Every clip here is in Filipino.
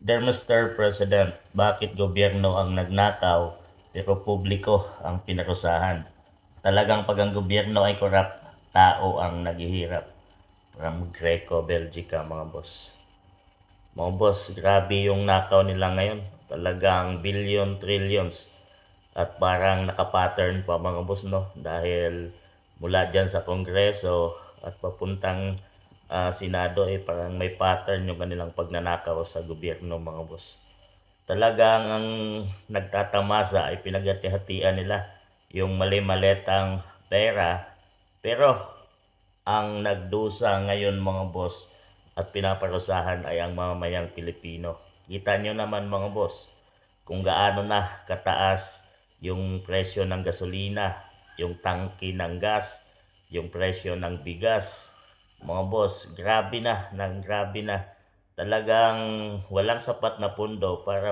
Dear Mr. President, bakit gobyerno ang nagnakaw pero publiko ang pinarusahan? Talagang pag ang gobyerno ay korap, tao ang naghihirap. From Greco, Belgica, mga boss. Mga boss, grabe yung nakaw nila ngayon. Talagang billion, trillions. At parang nakapattern pa mga boss, no? Dahil mula dyan sa Kongreso at papuntang Senado, parang may pattern yung kanilang pagnanakaw sa gobyerno mga boss. Talagang ang nagtatamasa ay pinaghati-hatian nila yung mali-maletang pera. Pero ang nagdusa ngayon mga boss at pinaparusahan ay ang mamamayang Pilipino. Kita nyo naman mga boss kung gaano na kataas yung presyo ng gasolina, yung tangki ng gas, yung presyo ng bigas. Mga boss, grabe na. Talagang walang sapat na pundo para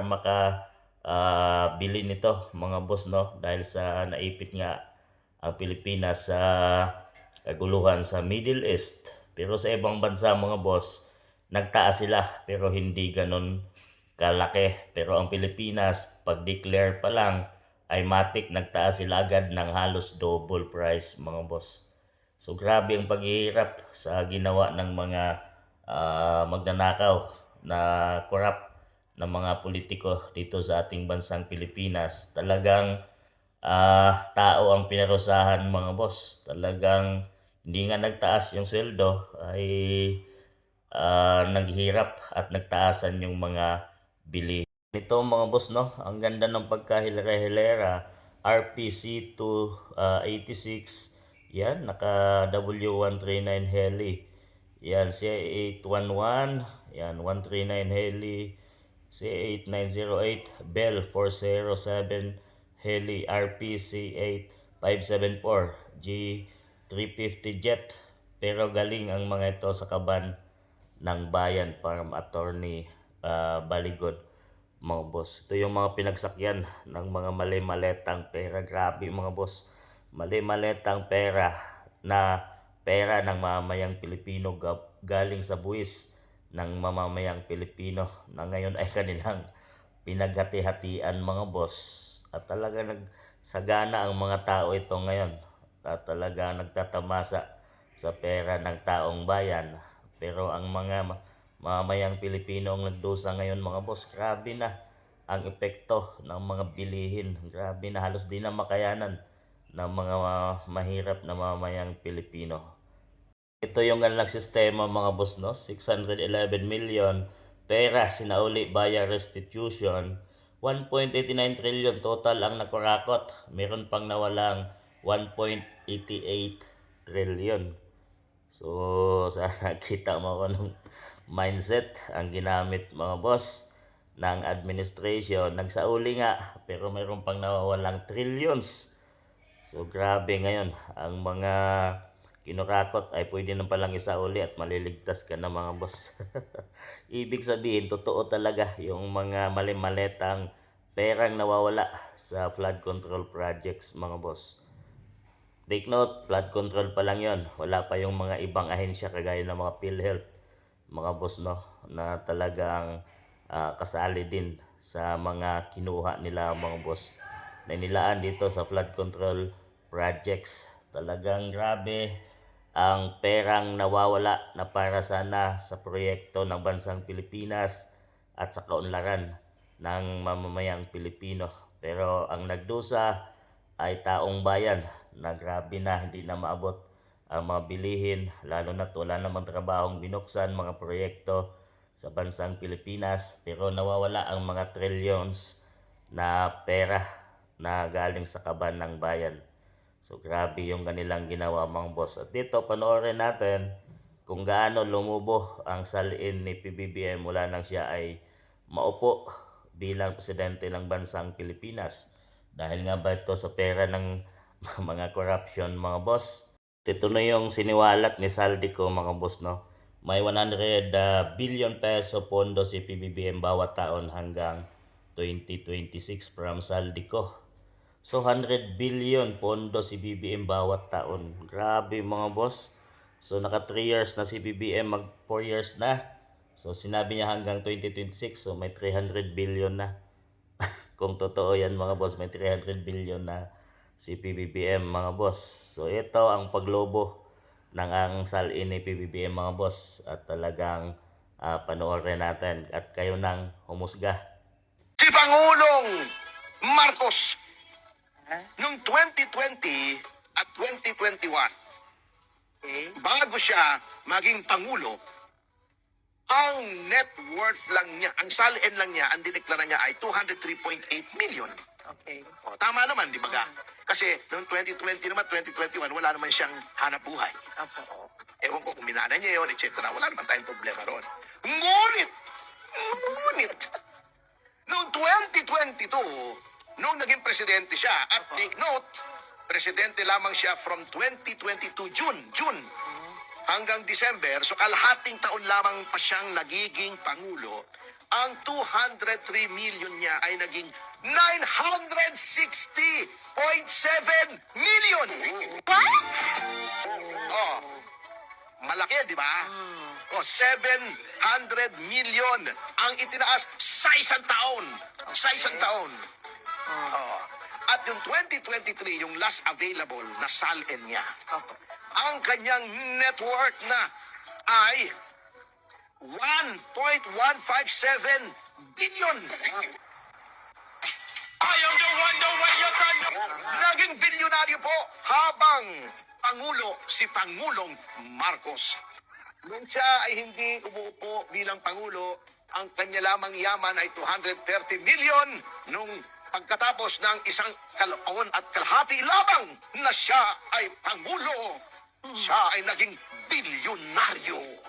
bili nito mga boss, no, dahil sa naipit nga ang Pilipinas sa kaguluhan sa Middle East. Pero sa ibang bansa mga boss, nagtaas sila pero hindi ganon kalaki. Pero ang Pilipinas, pag-declare pa lang ay matik nagtaas sila agad ng halos double price mga boss. So grabe ang paghihirap sa ginawa ng mga magnanakaw na korap ng mga politiko dito sa ating bansang Pilipinas. Talagang tao ang pinarusahan mga boss. Talagang hindi nga nagtaas yung sweldo ay naghirap at nagtaasan yung mga bili. Ito mga boss, no, ang ganda ng pagkahilera-hilera. RPC 286, yan, naka W139 heli. Yan, CA811, yan, 139 heli. CA8908, Bell 407 heli. RPC8574, G350 jet. Pero galing ang mga ito sa kaban ng bayan, Farm Attorney Baligod mga boss. Ito yung mga pinagsakyan ng mga mali-maletang pera. Grabe mga boss, mali-maletang pera na pera ng mamamayang Pilipino galing sa buwis ng mamamayang Pilipino na ngayon ay kanilang pinaghati-hatian mga boss. At talaga nagsagana ang mga tao ito ngayon at talaga nagtatamasa sa pera ng taong bayan. Pero ang mga mamayang Pilipino ang nagdusa ngayon mga boss, grabe na ang epekto ng mga bilihin. Grabe na, halos di na makayanan ng mga mahirap na mamayang Pilipino. Ito yung kanilang sistema mga boss, no? 611 million pera sinauli via restitution. 1.89 trillion total ang nakurakot. Meron pang nawalang 1.88 trillion. So, sana kita mo ko ng mindset ang ginamit mga boss ng administration. Nagsauli nga, pero mayroon pang nawawalang trillions. So, grabe ngayon. Ang mga kinurakot ay pwede na palang isauli at maliligtas ka na mga boss. Ibig sabihin, totoo talaga yung mga mali-maletang perang nawawala sa flood control projects mga boss. Take note, flood control pa lang yon. Wala pa yung mga ibang ahensya kagaya ng mga PhilHealth, mga boss, no, na talagang kasali din sa mga kinuha nila mga boss na nilaan dito sa flood control projects. Talagang grabe ang perang nawawala na para sana sa proyekto ng bansang Pilipinas at sa kaunlaran ng mamamayang Pilipino. Pero ang nagdusa ay taong bayan na grabe na hindi na maabot ang mga bilihin, lalo na't wala namang trabahong binuksan mga proyekto sa bansang Pilipinas, pero nawawala ang mga trillions na pera na galing sa kaban ng bayan. So grabe yung kanilang ginawa mga boss. At dito panoorin natin kung gaano lumubo ang salin ni PBBM mula nang siya ay maupo bilang presidente ng bansang Pilipinas. Dahil nga ba ito sa pera ng mga corruption mga boss? Ito na yung siniwalat ni Saldico mga boss, no? May 100 billion peso pondo si PBBM bawat taon hanggang 2026 from Saldico. So 100 billion pondo si BBM bawat taon. Grabe mga boss. So naka 3 years na si BBM, mag 4 years na. So sinabi niya hanggang 2026, so may 300 billion na. Kung totoo yan mga boss, may 300 billion na si PBBM mga boss. So ito ang paglobo ng ang salin ni PBBM mga boss. At talagang panoorin natin at kayo nang humusga. Si Pangulong Marcos noong 2020 at 2021, bago siya maging Pangulo, ang net worth lang niya, ang salin lang niya, ang dineklara niya ay 203.8 million. Okay. O, tama naman, di ba ga? Kasi noong 2020 naman, 2021, wala naman siyang hanap buhay. Opo. Ewan ko kung minana niya yun, etc. Wala naman tayong problema ron. Ngunit, noong 2022, noong naging presidente siya, at take note, presidente lamang siya from 2022, June, hanggang December, so kalahating taon lamang pa siyang nagiging Pangulo, ang 203 million niya ay naging 960.7 million! What? Oh, malaki, di ba? O, 700 million ang itinaas sa isang taon. Sa isang taon. Oh. At yung 2023, yung last available na salin niya, Opo. ang kanyang net worth na ay 1.157 billion. Naging bilyonaryo po habang Pangulo si Pangulong Marcos. Nung siya ay hindi umuupo bilang Pangulo, ang kanya lamang yaman ay 230 million. Nung pagkatapos ng isang taon at kalahati lamang na siya ay Pangulo, siya ay naging bilyonaryo.